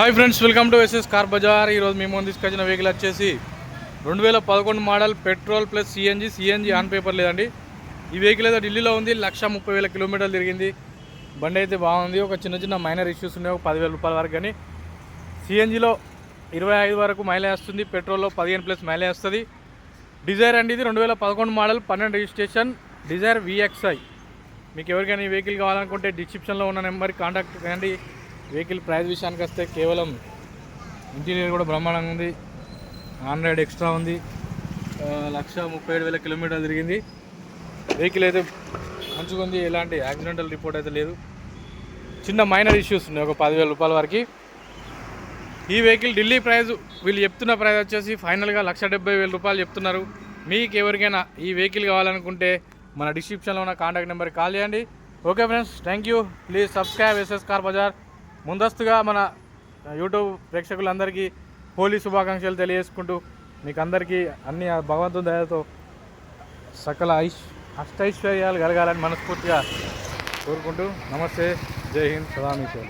Hi friends, welcome to SS car bazaar. ఈరోజు మేము తీసుకొచ్చిన వెహికల్ వచ్చేసి 2011 model petrol plus CNG on paper లేదండి. ఈ వెహికల్ అయితే ఢిల్లీలో ఉంది. 1,30,000 కిలోమీటర్లు తిరిగింది. బండి అయితే బాగుంది. ఒక చిన్న మైనర్ ఇష్యూస్ ఉన్నాయి, ఒక 10,000 రూపాయల వరకు. కానీ సిఎన్జీలో 25 వరకు మైలేజ్ వస్తుంది, పెట్రోల్లో 15+ మైలేజ్ వస్తుంది. డిజైర్ అండి, ఇది 2011 మోడల్ 12 రిజిస్ట్రేషన్ డిజైర్ VXI. మీకు ఎవరికైనా ఈ వెహికల్ కావాలనుకుంటే డిస్క్రిప్షన్లో ఉన్న నెంబర్కి కాంటాక్ట్ కండి. వెహికల్ ప్రైస్ విషయానికి వస్తే కేవలం ఇంటీరియర్ కూడా బ్రహ్మాండంగా ఉంది. ఆండ్రాయిడ్ ఎక్స్ట్రా ఉంది. 1,37,000 కిలోమీటర్లు తిరిగింది. వెహికల్ అయితే మంచిగా ఉంది. ఎలాంటి యాక్సిడెంటల్ రిపోర్ట్ అయితే లేదు. చిన్న మైనర్ ఇష్యూస్ ఉన్నాయి, ఒక 10,000 రూపాయల వరకు. ఈ వెహికల్ ఢిల్లీ ప్రైస్ వీళ్ళు చెప్తున్న ప్రైస్ వచ్చేసి ఫైనల్గా 1,70,000 రూపాయలు చెప్తున్నారు. మీకు ఎవరికైనా ఈ వెహికల్ కావాలనుకుంటే మన డిస్క్రిప్షన్లో ఉన్న కాంటాక్ట్ నెంబర్కి కాల్ చేయండి. Okay friends, thank you. Please subscribe SS car bazaar. ముందస్తుగా మన యూట్యూబ్ ప్రేక్షకులందరికీ హోలీ శుభాకాంక్షలు తెలియజేసుకుంటూ మీకు అందరికీ అన్ని భగవంతుని దయతో సకల అష్టైశ్వర్యాలు కలగాలని మనస్ఫూర్తిగా కోరుకుంటూ నమస్తే, జై హింద్, సదామీశ్వరు.